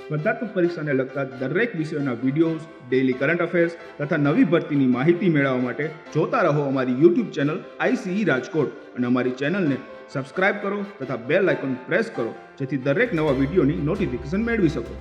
સ્પર્ધાત્મક પરીક્ષાને લગતા દરેક વિષયોના વિડીયોઝ, ડેઇલી કરંટ અફેર્સ તથા નવી ભરતીની માહિતી મેળવવા માટે જોતા રહો અમારી યુટ્યુબ ચેનલ ICE રાજકોટ અને અમારી ચેનલને સબસ્ક્રાઇબ કરો તથા બેલ આઇકોન પ્રેસ કરો જેથી દરેક નવા વિડીયોની નોટિફિકેશન મેળવી શકો.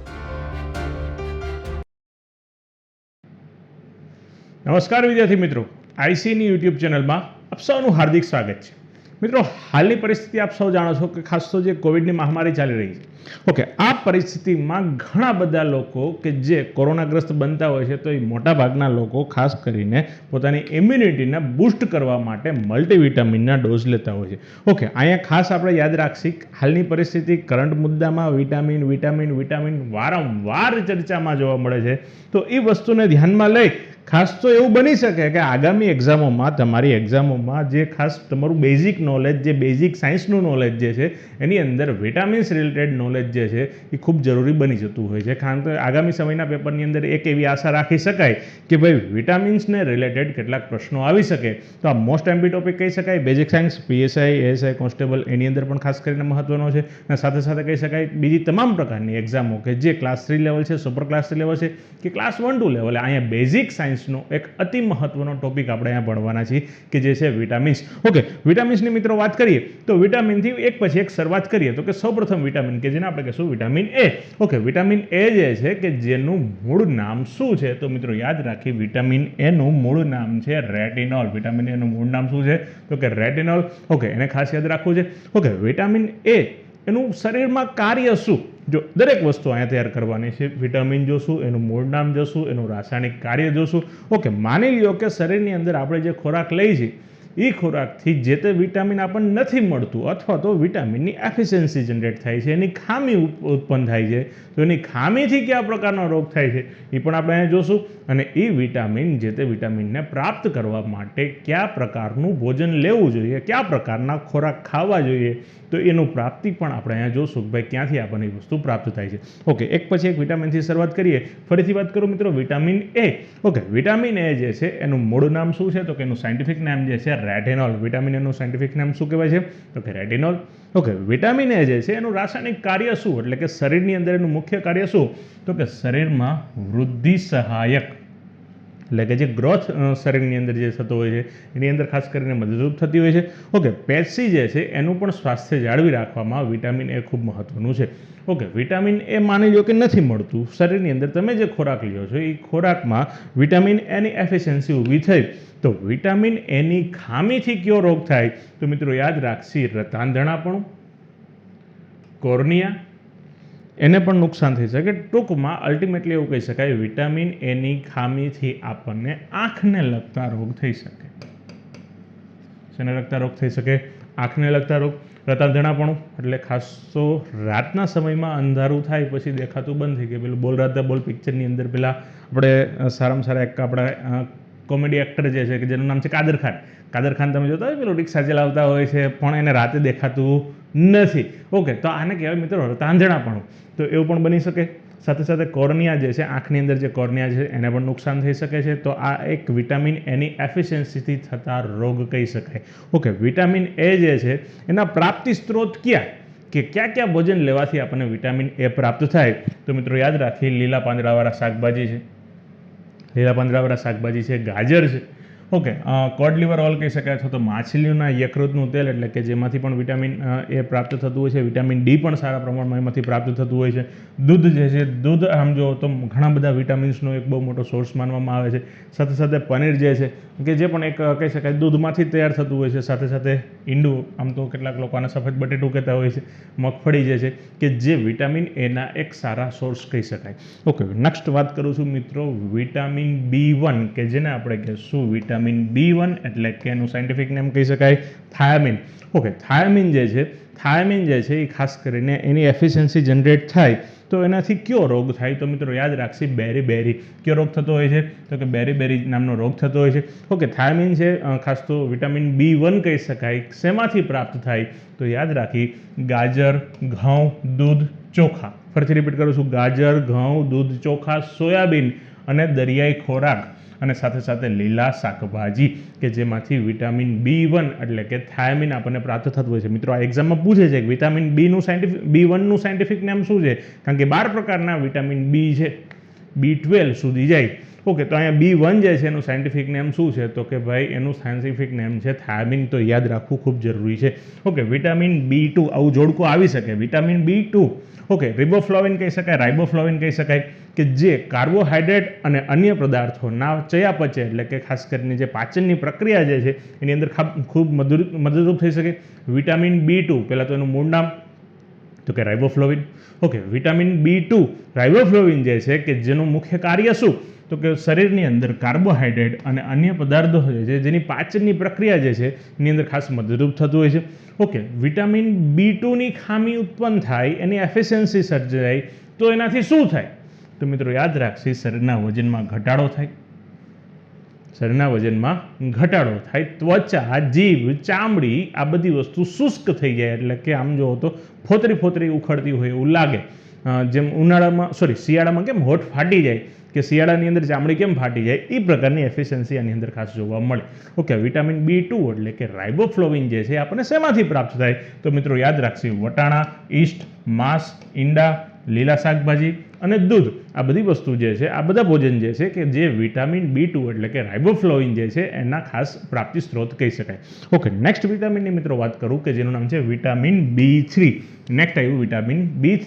નમસ્કાર વિદ્યાર્થી મિત્રો, ICEની યુટ્યુબ ચેનલમાં આપ સૌનું હાર્દિક સ્વાગત છે. મિત્રો, હાલની પરિસ્થિતિ આપ સૌ જાણો છો કે ખાસ તો જે કોવિડની મહામારી ચાલી રહી છે. ઓકે, આ પરિસ્થિતિમાં ઘણા બધા લોકો કે જે કોરોનાગ્રસ્ત બનતા હોય છે, તો એ મોટાભાગના લોકો ખાસ કરીને પોતાની ઇમ્યુનિટીને બૂસ્ટ કરવા માટે મલ્ટીવિટામિનના ડોઝ લેતા હોય છે. ઓકે, અહીંયા ખાસ આપણે યાદ રાખશી હાલની પરિસ્થિતિ કરંટ મુદ્દામાં વિટામિન વારંવાર ચર્ચામાં જોવા મળે છે. તો એ વસ્તુને ધ્યાનમાં લઈ ખાસ તો એવું બની શકે કે આગામી એક્ઝામોમાં તમારી એક્ઝામોમાં જે ખાસ તમારું બેઝિક નોલેજ, જે બેઝિક સાયન્સનું નોલેજ જે છે એની અંદર વિટામિન્સ રિલેટેડ નોલેજ જે છે એ ખૂબ જરૂરી બની જતું હોય છે. કારણ કે આગામી સમયના પેપરની અંદર એક એવી આશા રાખી શકાય કે ભાઈ વિટામિન્સને રિલેટેડ કેટલાક પ્રશ્નો આવી શકે. તો આ મોસ્ટ એમ્પી ટોપિક કહી શકાય. Basic science PSI, ASI, constable એની અંદર પણ ખાસ કરીને મહત્વનો છે. અને સાથે સાથે કહી શકાય બીજી તમામ પ્રકારની એક્ઝામો કે જે ક્લાસ 3 લેવલ છે, સુપર ક્લાસ 3 લેવલ છે કે ક્લાસ 1-2 લેવલે, અહીંયા બેઝિક સાયન્સનો એક અતિ મહત્વનો ટોપિક આપણે અહીંયા ભણવાના છીએ કે જે છે વિટામિન્સ. ઓકે, વિટામિન્સની મિત્રો વાત કરીએ તો વિટામિનથી એક પછી એક શરૂઆત કરીએ તો કે સૌપ્રથમ વિટામિન કે જેને આપણે કહીશું vitamin A. Okay, vitamin A જે છે કે જેનું મૂળ નામ શું છે તો મિત્રો યાદ રાખી, વિટામિન A નું મૂળ નામ છે રેટિનોલ. વિટામિન A નું મૂળ નામ શું છે તો કે રેટિનોલ. ઓકે, એને ખાસ યાદ રાખવું છે. ઓકે, વિટામિન A એનું શરીરમાં કાર્ય શું, જો દરેક વસ્તુ અહીંયા તૈયાર કરવાની છે. વિટામિન જોશું, એનું મૂળ નામ જોશું, એનું રાસાયણિક કાર્ય જોશું. ઓકે, માની લ્યો કે શરીરની અંદર આપણે જે ખોરાક લઈએ છીએ એ ખોરાકથી જે તે વિટામિન આપણને નથી મળતું અથવા તો વિટામિનની એફિશિયન્સી જનરેટ થાય છે, એની ખામી ઉત્પન્ન થાય છે. તો એની ખામીથી કયા પ્રકારનો રોગ થાય છે એ પણ આપણે અહીંયા જોશું. અને એ વિટામિન, જે તે વિટામિનને પ્રાપ્ત કરવા માટે કયા પ્રકારનું ભોજન લેવું જોઈએ, કયા પ્રકારના ખોરાક ખાવા જોઈએ, તો એનું પ્રાપ્તિ પણ આપણે અહીંયા જોશું કે ભાઈ ક્યાંથી આપણને એ વસ્તુ પ્રાપ્ત થાય છે. ઓકે, એક પછી એક વિટામિનથી શરૂઆત કરીએ. ફરીથી વાત કરું મિત્રો, vitamin A. Okay, vitamin A જે છે એનું મૂળ નામ શું છે તો કે એનું સાયન્ટિફિક નામ જે છે રેટિનોલ. વિટામિન A નું સાયન્ટિફિક નામ શું કહેવાય છે તો કે રેટિનોલ. ઓકે, વિટામિન A જે છે એનું રાસાયણિક કાર્ય શું, એટલે કે શરીરની અંદર એનું મુખ્ય કાર્ય શું તો કે શરીરમાં વૃદ્ધિ સહાયક, એટલે કે જે ગ્રોથ શરીરની અંદર જે થતો હોય છે એની અંદર ખાસ કરીને મદદરૂપ થતી હોય છે. ઓકે, પેશી જે છે એનું પણ સ્વાસ્થ્ય જાળવી રાખવામાં વિટામિન A ખૂબ મહત્વનું છે. ઓકે, વિટામિન A માની લો કે નથી મળતું શરીરની અંદર, તમે જે ખોરાક લ્યો છો એ ખોરાકમાં વિટામિન A ની એફિશિયન્સી ઊભી થઈ તો વિટામિન A ની ખામીથી કયો રોગ થાય તો મિત્રો યાદ રાખશી, રતાંધણાપણું, કોર્નિયા, એને પણ નુકસાન થઈ શકે. ટૂંકમાં અલ્ટિમેટલી એવું કહી શકાય વિટામિન A ની ખામીથી આપણને આંખને લગતા રોગ થઈ શકે. શેને લગતા રોગ થઈ શકે? આંખને લગતા રોગ. રતાંધણાપણું એટલે ખાસ તો રાતના સમયમાં અંધારું થાય પછી દેખાતું બંધ થઈ ગયું. પેલું બોલ રાધા બોલ પિક્ચરની અંદર પેલા આપણે સારામાં સારા એક આપણા કોમેડી એક્ટર જે છે કે જેનું નામ છે કાદર ખાન. કાદર ખાન તમે જોતા હોય પેલું રિક્ષા ચલાવતા હોય છે પણ એને રાતે દેખાતું નથી. ઓકે, તો આને કહેવાય મિત્રો રતાંધણાપણું. તો એવું પણ બની શકે. સાથે સાથે કોર્નિયા જે છે, આંખની અંદર જે કોર્નિયા છે એને પણ નુકસાન થઈ શકે છે. તો આ એક વિટામિન A ની એફિશિયન્સીથી થતા રોગ કહી શકાય. ઓકે, વિટામિન A જે છે એના પ્રાપ્તિ સ્ત્રોત ક્યાં કે ક્યાં ભોજન લેવાથી આપણને વિટામિન A પ્રાપ્ત થાય તો મિત્રો યાદ રાખીએ, લીલા પાંદડાવાળા શાકભાજી છે, લીલા પાંદડાવાળા શાકભાજી છે, ગાજર છે. ઓકે, કોડ લીવર ઓઇલ કહી શકાય અથવા તો માછલીઓના યકૃતનું તેલ, એટલે કે જેમાંથી પણ વિટામિન A પ્રાપ્ત થતું હોય છે. વિટામિન D પણ સારા પ્રમાણમાં એમાંથી પ્રાપ્ત થતું હોય છે. દૂધ જે છે, દૂધ આમ જો તો ઘણા બધા વિટામિન્સનો એક બહુ મોટો સોર્સ માનવામાં આવે છે. સાથે સાથે પનીર જે છે કે જે પણ એક કહી શકાય દૂધમાંથી તૈયાર થતું હોય છે. સાથે સાથે ઈંડું, આમ તો કેટલાક લોકો આને સફેદ બટેટું કહેતા હોય છે, મગફળી જે છે કે જે વિટામિન A ના એક સારા સોર્સ કહી શકાય. ઓકે, નેક્સ્ટ વાત કરું છું મિત્રો વિટામિન B1 કે જેને આપણે કહીશું વિટામિન B1 એટલે કે એનું સાયન્ટિફિક નેમ કહી શકાય થાયામીન. ઓકે, થાયામીન જે છે એ ખાસ કરીને એની એફિશિયન્સી જનરેટ થાય તો એનાથી કયો રોગ થાય તો મિત્રો યાદ રાખશી, બેરી. કયો રોગ થતો હોય છે તો કે બેરી નામનો રોગ થતો હોય છે. ઓકે, થાયામીન છે ખાસ તો વિટામિન B1 કહી શકાય. શેમાંથી પ્રાપ્ત થાય તો યાદ રાખી, ગાજર, ઘઉં, દૂધ, ચોખા. ફરીથી રિપીટ કરું છું, ગાજર, ઘઉં, દૂધ, ચોખા, સોયાબીન અને દરિયાઈ ખોરાક અને સાથે સાથે લીલા શાકભાજી કે જેમાંથી વિટામિન B1 એટલે કે થાયામીન આપણને પ્રાપ્ત થતું હોય છે. મિત્રો આ એક્ઝામમાં પૂછે છે કે વિટામિન B1નું સાયન્ટિફિક નામ શું છે, કારણ કે 12 પ્રકારના વિટામિન B છે, B12 સુધી જાય. ઓકે, તો અહીંયા B1 જે છે એનું સાયન્ટિફિક નેમ શું છે, તો કે ભાઈ એનું સાયન્ટિફિક નેમ છે થાયામીન. તો યાદ રાખવું ખૂબ જરૂરી છે. ઓકે, વિટામિન B2 આવું જોડકું આવી શકે. વિટામિન B2 ઓકે, રિબોફ્લાવિન કહી શકાય, રાઇબોફ્લાવિન કહી શકાય, કે જે કાર્બોહાઈડ્રેટ અને અન્ય પદાર્થોના ચયાપચય એટલે કે ખાસ કરીને જે પાચનની પ્રક્રિયા જે છે એની અંદર ખૂબ મદદરૂપ થઈ શકે. વિટામિન B2 પહેલાં તો એનું મૂળ નામ તો કે રાઇબોફ્લાવિન. ઓકે, વિટામિન B2 રાઇબોફ્લાવિન જે છે કે જેનું મુખ્ય કાર્ય શું, તો કે શરીરની અંદર કાર્બોહાઈડ્રેટ અને અન્ય પદાર્થો જે છે જેની પાચનની પ્રક્રિયા જે છે એની અંદર ખાસ મદદરૂપ થતું હોય છે. ઓકે, વિટામિન B2ની ખામી ઉત્પન્ન થાય, એની એફિશિયન્સી સર્જાય તો એનાથી શું થાય, તો મિત્રો યાદ રાખશે શરીરના વજનમાં ઘટાડો થાય. શરીરના વજનમાં ઘટાડો થાય, ત્વચા, જીભ, ચામડી આ બધી વસ્તુ શુષ્ક થઈ જાય, એટલે કે આમ જો તો ફોતરી ઉખડતી હોય એવું લાગે. જેમ શિયાળામાં કેમ હોઠ ફાટી જાય કે શિયાળાની અંદર ચામડી કેમ ફાટી જાય, એ પ્રકારની એફિશિયન્સી આની અંદર ખાસ જોવા મળે. ઓકે, વિટામિન B2 એટલે કે રાઇબોફ્લાવિન જે છે આપણને શેમાંથી પ્રાપ્ત થાય, તો મિત્રો યાદ રાખશે વટાણા, ઈસ્ટ, માંસ, ઈંડા, લીલા શાકભાજી અને દૂધ. આ બધી વસ્તુ જે છે, આ બધા ભોજન જે છે કે જે વિટામિન B2 એટલે કે રાઇબોફ્લાવિન જે છે એના ખાસ પ્રાપ્તિ સ્ત્રોત કહી શકાય. ઓકે, નેક્સ્ટ વિટામિનની મિત્રો વાત કરું કે જેનું નામ છે વિટામિન B3. નેક્સ્ટ આવ્યું vitamin B3.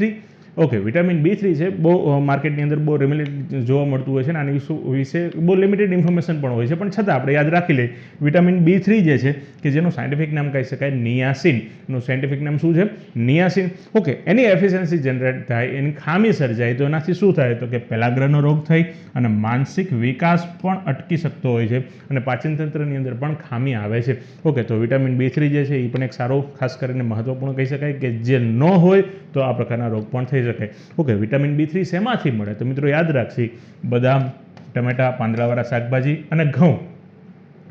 Okay, vitamin B3 છે બહુ માર્કેટની અંદર બહુ લિમિટેડ જોવા મળતું હોય છે અને આની વિશે બહુ લિમિટેડ ઇન્ફોર્મેશન પણ હોય છે, પણ છતાં આપણે યાદ રાખી લઈએ. વિટામિન B3 જે છે કે જેનું સાયન્ટિફિક નામ કહી શકાય નિયાસિન. એનું સાયન્ટિફિક નામ શું છે, નિયાસિન. ઓકે, એની એફિશિયન્સી જનરેટ થાય, એની ખામી સર્જાય તો એનાથી શું થાય, તો કે પેલાગ્રહનો રોગ થાય અને માનસિક વિકાસ પણ અટકી શકતો હોય છે અને પાચનતંત્રની અંદર પણ ખામી આવે છે. ઓકે, તો વિટામિન B3 જે છે એ પણ એક સારો ખાસ કરીને મહત્વપૂર્ણ કહી શકાય કે જે ન હોય તો આ પ્રકારના રોગ પણ થઈ શકે. ઓકે, વિટામિન B3 શેમાંથી મળે, તો મિત્રો યાદ રાખશી બદામ, ટમેટા, પાંદડાવાળા શાકભાજી અને ઘઉં.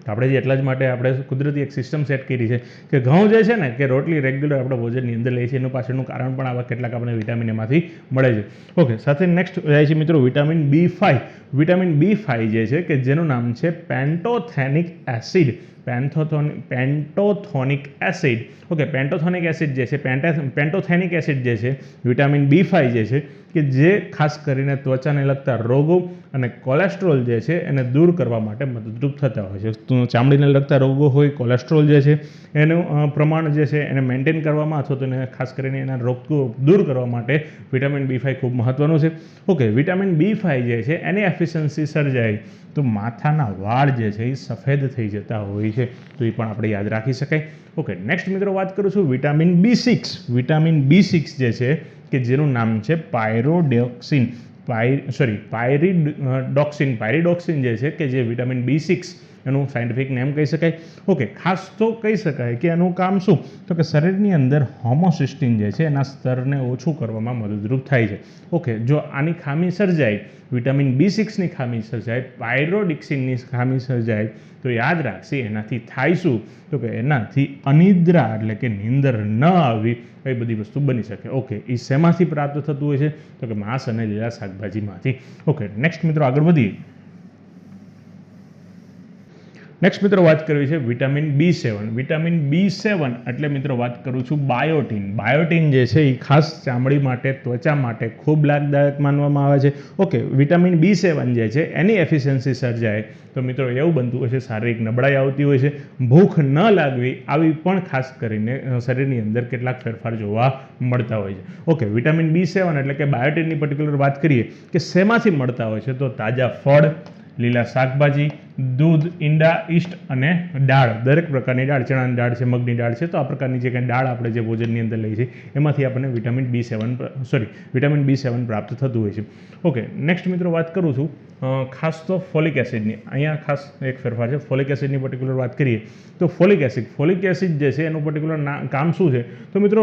આપણે જે એટલા જ માટે આપણે કુદરતી એક સિસ્ટમ સેટ કરી છે કે ઘઉં જે છે ને કે રોટલી રેગ્યુલર આપણે ભોજનની અંદર લઈએ છીએ, એનું પાછળનું કારણ પણ આવા કેટલાક આપણે વિટામિન એમાંથી મળે છે. ઓકે, સાથે નેક્સ્ટ જાય છે મિત્રો વિટામિન B5. વિટામિન B5 જે છે કે જેનું નામ છે પેન્ટોથેનિક એસિડ. પેન્ટોથોનિક એસિડ. ઓકે, પેન્ટોથોનિક એસિડ જે છે, પેન્ટોથેનિક એસિડ જે છે વિટામિન B5 જે છે કે જે ખાસ કરીને ત્વચાને લગતા રોગો અને કોલેસ્ટ્રોલ જે છે એને દૂર કરવા માટે મદદરૂપ થતા હોય છે. તો ચામડીને લગતા રોગો હોય, કોલેસ્ટ્રોલ જે છે એનું પ્રમાણ જે છે એને મેન્ટેન કરવામાં અથવા તો એને ખાસ કરીને એના રોગ દૂર કરવા માટે વિટામિન B5 ખૂબ મહત્વનું છે. ઓકે, વિટામિન B5 જે છે એની એફિશિયન્સી સર્જાય તો માથાના વાળ જે છે એ સફેદ થઈ જતા હોય છે, તો એ પણ આપણે યાદ રાખી શકાય. ઓકે, નેક્સ્ટ મિત્રો વાત કરું છું વિટામિન B6. વિટામિન B6 જે છે કે જેનું નામ છે પાયરોડોક્સિન. પાયરિડોક્સિન જે છે કે જે વિટામિન B6 એનું સાયન્ટિફિક નેમ કહી શકાય. ઓકે, ખાસ તો કહી શકાય કે એનું કામ શું, તો કે શરીરની અંદર હોમોસિસ્ટિન જે છે એના સ્તરને ઓછું કરવામાં મદદરૂપ થાય છે. ઓકે, જો આની ખામી સર્જાય, વિટામિન B6ની ખામી સર્જાય, પાયરોડિક્સિનની ખામી સર્જાય તો યાદ રાખશે એનાથી થાય શું, તો કે એનાથી અનિદ્રા એટલે કે નીંદર ન આવી એ બધી વસ્તુ બની શકે. ઓકે, એ શેમાંથી પ્રાપ્ત થતું હોય છે, તો કે માંસ અને લીલા શાકભાજીમાંથી. ઓકે, નેક્સ્ટ મિત્રો આગળ વધીએ. નેક્સ્ટ મિત્રો વાત કરવી છે વિટામિન B7. વિટામિન B7 એટલે મિત્રો વાત કરું છું બાયોટીન. બાયોટીન જે છે એ ખાસ ચામડી માટે, ત્વચા માટે ખૂબ લાભદાયક માનવામાં આવે છે. ઓકે, વિટામિન B7 જે છે એની એફિશિયન્સી સર્જાય તો મિત્રો એવું બનતું હોય છે શારીરિક નબળાઈ આવતી હોય છે, ભૂખ ન લાગવી આવી પણ ખાસ કરીને શરીરની અંદર કેટલાક ફેરફાર જોવા મળતા હોય છે. ઓકે, વિટામિન B7 એટલે કે બાયોટીનની પર્ટિક્યુલર વાત કરીએ કે શેમાંથી મળતા હોય છે, તો તાજા ફળ, લીલા શાકભાજી, દૂધ, ઈંડા, ઈસ્ટ અને દાળ. દરેક પ્રકારની દાળ, ચણાની દાળ છે, મગની દાળ છે, તો આ પ્રકારની જે કંઈ દાળ આપણે જે ભોજનની અંદર લઈએ છીએ એમાંથી આપણને વિટામિન B7 પ્રાપ્ત થતું હોય છે. ઓકે, નેક્સ્ટ મિત્રો વાત કરું છું ખાસ તો ફોલિક એસિડની. અહીંયા ખાસ એક ફેરફાર છે. ફોલિક એસિડની પર્ટિક્યુલર વાત કરીએ તો ફોલિક એસિડ જે છે એનું પર્ટિક્યુલર કામ શું છે, તો મિત્રો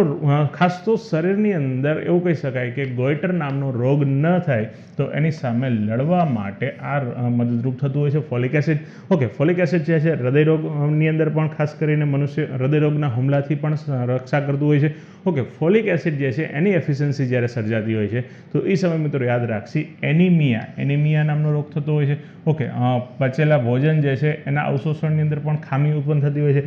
ખાસ તો શરીરની અંદર એવું કહી શકાય કે ગોઈટર નામનો રોગ ન થાય તો એની સામે લડવા માટે આ મદદરૂપ થતું હોય છે folic acid. Okay, folic acid જે છે હૃદયરોગની અંદર પણ ખાસ કરીને મનુષ્ય હૃદયરોગના હુમલાથી પણ રક્ષા કરતું હોય છે. ઓકે, ફોલિક એસિડ જે છે એની એફિશિયન્સી જ્યારે સર્જાતી હોય છે તો એ સમય મિત્રો યાદ રાખશી એનિમિયા નામનો રોગ થતો હોય છે. ઓકે, પચેલા ભોજન જે છે એના અવશોષણની અંદર પણ ખામી ઉત્પન્ન થતી હોય છે.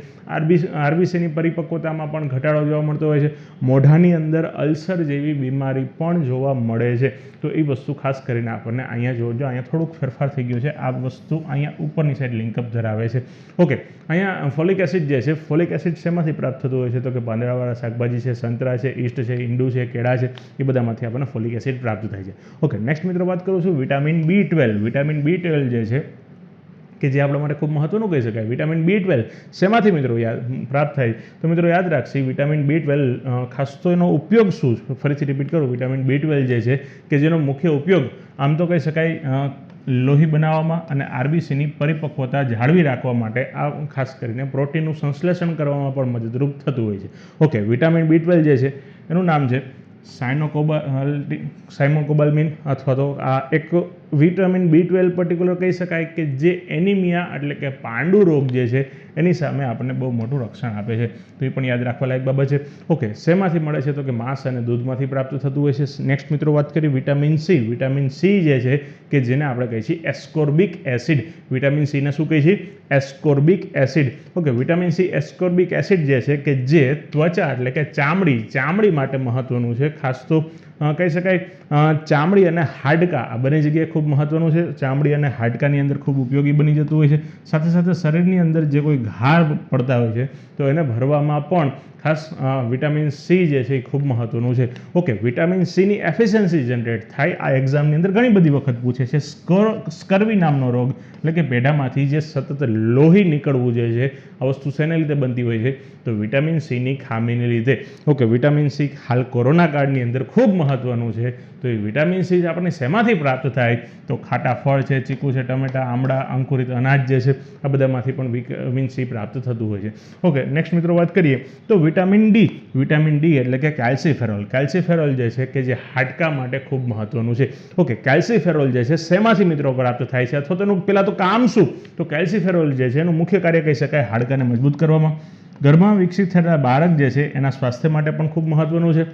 આરબીસીની પરિપક્વતામાં પણ ઘટાડો જોવા મળતો હોય છે. મોઢાની અંદર અલ્સર જેવી બીમારી પણ જોવા મળે છે. તો એ વસ્તુ ખાસ કરીને આપણને અહીંયા જોજો, અહીંયા થોડુંક ફેરફાર થઈ ગયો છે. આ વસ્તુ અહીંયા ઉપરની સાઈડ લિંકઅપ ધરાવે છે. ઓકે, અહીંયા ફોલિક એસિડ જે છે, ફોલિક એસિડ શેમાંથી પ્રાપ્ત થતું હોય છે તો કે પાંદડાવાળા શાકભાજી છે, સંતરા છે, ઈસ્ટ છે, ઈંડું છે, કેળા છે, એ બધામાંથી આપણને ફોલિક એસિડ પ્રાપ્ત થાય છે. ઓકે, નેક્સ્ટ મિત્રો વાત કરું છું વિટામિન B12. વિટામિન B12 જે છે કે જે આપણા માટે ખૂબ મહત્વનું કહી શકાય. વિટામિન B12 શેમાંથી મિત્રો પ્રાપ્ત થાય તો મિત્રો યાદ રાખશી વિટામિન B12 ખાસ તો એનો ઉપયોગ શું, ફરીથી રિપીટ કરું, વિટામિન B12 જે છે કે જેનો મુખ્ય ઉપયોગ આમ તો કહી શકાય લોહી બનાવવામાં અને આરબીસીની પરિપક્વતા જાળવી રાખવા માટે આ ખાસ કરીને પ્રોટીનનું સંશ્લેષણ કરવામાં પણ મદદરૂપ થતું હોય છે. ઓકે, વિટામિન B12 જે છે એનું નામ છે સાયમોકોબાલ્મિન અથવા તો આ એક વિટામિન B12 પર્ટિક્યુલર કહી શકાય કે જે એનિમિયા એટલે કે પાંડુ રોગ જે છે એની સામે આપણને બહુ મોટું રક્ષણ આપે છે. તો એ પણ યાદ રાખવા લાયક બાબત છે. ઓકે, શેમાંથી મળે છે તો કે માંસ અને દૂધમાંથી પ્રાપ્ત થતું હોય છે. નેક્સ્ટ મિત્રો વાત કરીએ વિટામિન સી. વિટામિન સી જે છે કે જેને આપણે કહીએ છીએ એસ્કોર્બિક એસિડ. વિટામિન સીને શું કહીએ છીએ? Ascorbic acid. Okay, vitamin C ascorbic acid જે છે કે જે ત્વચા એટલે કે ચામડી માટે મહત્વનું છે. ખાસ તો કહી શકાય ચામડી અને હાડકાં આ બંને જગ્યાએ ખૂબ મહત્વનું છે. ચામડી અને હાડકાની અંદર ખૂબ ઉપયોગી બની જતું હોય છે. સાથે સાથે શરીરની અંદર જે કોઈ ઘા પડતા હોય છે તો એને ભરવામાં પણ ખાસ વિટામિન સી જે છે એ ખૂબ મહત્વનું છે. ઓકે, વિટામિન સીની એફિશિયન્સી જનરેટ થાય આ એક્ઝામની અંદર ઘણી બધી વખત પૂછે છે. સ્કર્વી નામનો રોગ એટલે કે પેઢામાંથી જે સતત લોહી નીકળવું જે છે આ વસ્તુ શેને લીધે બનતી હોય છે તો વિટામિન સીની ખામીને લીધે. ઓકે, વિટામિન સી હાલ કોરોના કાળની અંદર ખૂબ મહત્વનું છે. તો એ વિટામિન સી આપણને શેમાંથી પ્રાપ્ત થાય તો ખાટા ફળ છે, ચીકુ છે, ટમેટા, આમળા, અંકુરિત અનાજ જે છે આ બધામાંથી પણ વિટામિન સી પ્રાપ્ત થતું હોય છે. ઓકે, નેક્સ્ટ મિત્રો વાત કરીએ તો વિટામિન ડી એટલે કે કેલ્સીફેરોલ જે છે કે જે હાડકાં માટે ખૂબ મહત્વનું છે. ઓકે, કેલ્સીફેરોલ જે છે શેમાંથી મિત્રો પ્રાપ્ત થાય છે અથવા તેનું પહેલાં તો કામ શું તો કેલ્સીફેરોલ જે છે એનું મુખ્ય કાર્ય કહી શકાય હાડકાને મજબૂત કરવામાં. ગર્ભમાં વિકસિત થયેલા બાળક જે છે એના સ્વાસ્થ્ય માટે પણ ખૂબ મહત્વનું છે.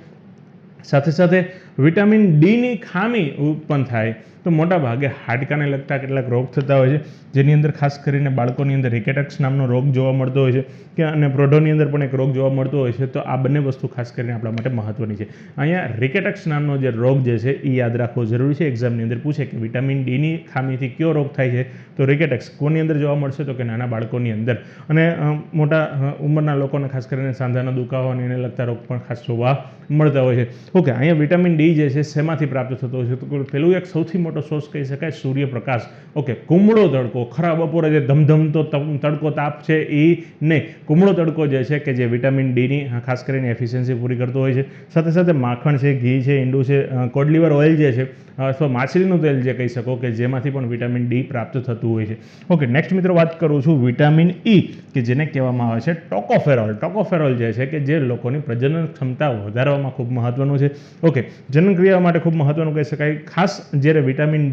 સાથે સાથે વિટામિન ડીની ખામી ઉત્પન્ન થાય તો મોટા ભાગે હાડકાને લગતા કેટલાક રોગ થતા હોય છે જેની અંદર ખાસ કરીને બાળકોની અંદર રિકેટક્સ નામનો રોગ જોવા મળતો હોય છે કે અને પ્રૌઢોની અંદર પણ એક રોગ જોવા મળતો હોય છે. તો આ બંને વસ્તુ ખાસ કરીને આપણા માટે મહત્વની છે. અહીંયા રિકેટક્સ નામનો જે રોગ જે છે એ યાદ રાખવો જરૂરી છે. એક્ઝામની અંદર પૂછે કે વિટામિન ડીની ખામીથી કયો રોગ થાય છે તો રિકેટક્સ કોની અંદર જોવા મળશે તો કે નાના બાળકોની અંદર અને મોટા ઉંમરના લોકોને ખાસ કરીને સાંધાના દુખાવો અને એને લગતા રોગ પણ ખાસ જોવા મળતા હોય છે. ઓકે, અહીંયા વિટામિન ડી જે છે શેમાંથી પ્રાપ્ત થતો હોય છે તો પેલું એક સૌથી મોટો સોર્સ કહી શકાય સૂર્યપ્રકાશ. ઓકે, કુમળો તડકો, ખરા બપોરે જે ધમધમતો તડકો તાપ છે એ નહીં, કુમળો તડકો જે છે કે જે વિટામિન ડીની ખાસ કરીને એફિશિયન્સી પૂરી કરતો હોય છે. સાથે સાથે માખણ છે, ઘી છે, ઈંડું છે, કોડ લીવર ઓઇલ જે છે અથવા માછલીનું તેલ જે કહી શકો કે જેમાંથી પણ વિટામિન ડી પ્રાપ્ત થતું હોય છે. ઓકે, નેક્સ્ટ મિત્રો વાત કરું છું વિટામિન ઈ કે જેને કહેવામાં આવે છે ટોકોફેરોલ. ટોકોફેરોલ જે છે કે જે લોકોની પ્રજનન ક્ષમતા વધારવામાં ખૂબ મહત્વનું છે. ઓકે, જનનક્રિયા માટે ખૂબ મહત્વનું કહી શકાય. ખાસ જ્યારે વિટામિન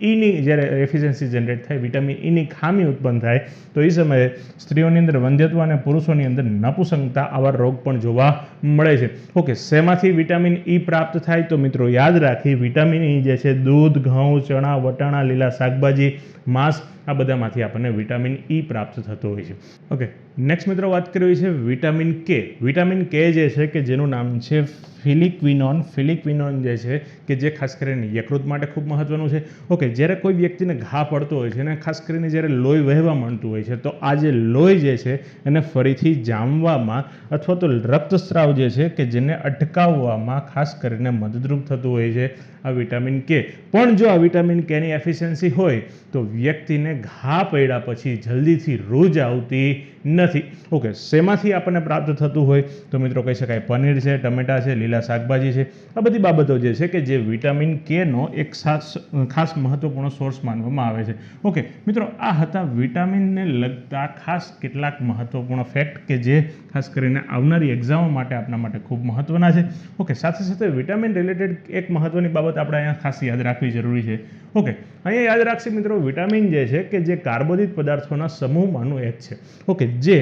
ઈની જ્યારે એફિશિયન્સી જનરેટ થાય, વિટામિન ઈની ખામી ઉત્પન્ન થાય તો એ સમયે સ્ત્રીઓની અંદર વંધ્યત્વ અને પુરુષોની અંદર નપુંસકતા આવા રોગ પણ જોવા મળે છે. ઓકે, શેમાંથી વિટામિન ઈ પ્રાપ્ત થાય તો મિત્રો યાદ રાખી વિટામિન ઈ જે છે દૂધ, ઘઉં, ચણા, વટાણા, લીલા શાકભાજી, માંસ આ બધામાંથી આપણને વિટામિન ઈ પ્રાપ્ત થતો હોય છે. ઓકે, નેક્સ્ટ મિત્રો વાત કરવી છે વિટામિન કે. વિટામિન કે જે છે કે જેનું નામ છે ફિલિક્વિનોન. ફિલિક્વિનોન જે છે કે જે ખાસ કરીને યકૃત માટે ખૂબ મહત્વનું છે. ઓકે, જ્યારે કોઈ વ્યક્તિને ઘા પડતો હોય છે અને ખાસ કરીને જ્યારે લોહી વહેવા માંડતું હોય છે તો આ જે લોહી જે છે એને ફરીથી જામવામાં અથવા તો રક્તસ્રાવ જે છે કે જેને અટકાવવામાં ખાસ કરીને મદદરૂપ થતું હોય છે આ વિટામિન કે. પણ જો આ વિટામિન કેની એફિશિયન્સી હોય તો વ્યક્તિને ઘા પડ્યા પછી જલ્દીથી રૂજ આવતી નથી. ઓકે, શેમાંથી આપણને પ્રાપ્ત થતું હોય તો મિત્રો કહી શકાય પનીર છે, ટમેટા છે, લીલા શાકભાજી છે. આ બધી બાબતો જે છે કે જે વિટામિન કેનો એક ખાસ મહત્વપૂર્ણ સોર્સ માનવામાં આવે છે. ઓકે મિત્રો, આ હતા વિટામિનને લગતા ખાસ કેટલાક મહત્વપૂર્ણ ફેક્ટ કે જે ખાસ કરીને આવનારી એક્ઝામો માટે આપણા માટે ખૂબ મહત્વના છે. ઓકે, સાથે સાથે વિટામિન રિલેટેડ એક મહત્વની બાબત આપણે અહીંયા ખાસ યાદ રાખવી જરૂરી છે. ઓકે, અહીંયા યાદ રાખશે મિત્રો વિટામિન જે છે છે કે જે કાર્બોદિત પદાર્થોના સમૂહમાંનું એક છે. ઓકે, જે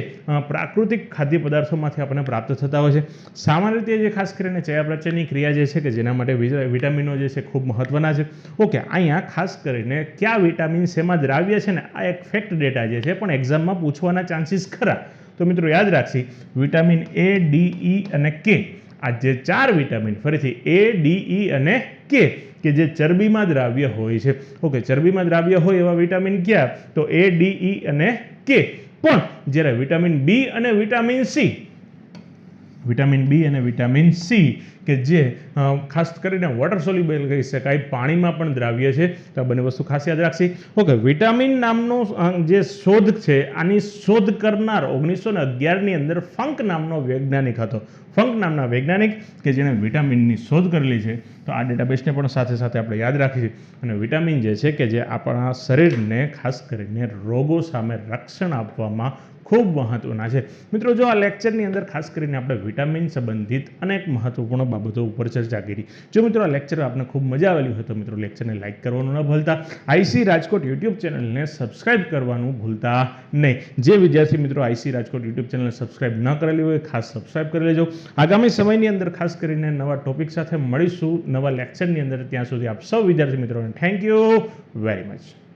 પ્રાકૃતિક ખાદ્ય પદાર્થોમાંથી આપણને પ્રાપ્ત થતા હોય છે. સામાન્ય રીતે જે ખાસ કરીને ચયાપચયની ક્રિયા જે છે કે જેના માટે વિટામિનો જે છે ખૂબ મહત્વના છે. ઓકે, અહીંયા ખાસ કરીને કયા વિટામિન શેમાં દ્રાવ્ય છે ને આ એક ફેક્ટ ડેટા જે છે પણ એક્ઝામમાં પૂછવાના ચાન્સીસ ખરા. તો મિત્રો યાદ રાખશી, વિટામિન A, D, E અને K, આ જે 4 વિટામિન, ફરીથી A, D, E અને K, કે જે ચરબીમાં દ્રાવ્ય હોય છે. ઓકે, ચરબીમાં દ્રાવ્ય હોય એવા વિટામિન કયા? તો A, D, E અને K. પણ જ્યારે વિટામિન B અને વિટામિન C, વિટામિન B અને વિટામિન C કે જે ખાસ કરીને વોટર સોલ્યુબલ કહી શકાય, પાણીમાં પણ દ્રાવ્ય છે. તો આ બંને વસ્તુ ખાસ યાદ રાખશી. ઓકે, વિટામિન નામનો જે શોધ છે આની શોધ કરનાર 1911ની અંદર ફંક નામનો વૈજ્ઞાનિક હતો. ફંક નામના વૈજ્ઞાનિક કે જેણે વિટામિનની શોધ કરેલી છે. તો આ ડેટાબેસને પણ સાથે સાથે આપણે યાદ રાખીએ. અને વિટામિન જે છે કે જે આપણા શરીરને ખાસ કરીને રોગો સામે રક્ષણ આપવામાં ખૂબ મહત્વના છે. મિત્રો, જો આ લેક્ચરની અંદર ખાસ કરીને આપણે વિટામિન સંબંધિત અનેક મહત્વપૂર્ણ બાબતો ઉપર ચર્ચા કરી. જો મિત્રો આ લેક્ચર આપને ખૂબ મજા આવેલી હોય તો મિત્રો લેક્ચરને લાઇક કરવાનું ન ભૂલતા, આઈસી રાજકોટ યુટ્યુબ ચેનલને સબસ્ક્રાઇબ કરવાનું ભૂલતા નહીં. જે વિદ્યાર્થી મિત્રો આઈસી રાજકોટ યુટ્યુબ ચેનલને સબસ્ક્રાઇબ ન કરેલી હોય ખાસ સબસ્ક્રાઇબ કરી લેજો. આગામી સમયની અંદર ખાસ કરીને નવા ટોપિક સાથે મળીશું નવા લેક્ચરની અંદર. ત્યાં સુધી આપ સૌ વિદ્યાર્થી મિત્રોને થેન્ક યુ વેરી મચ.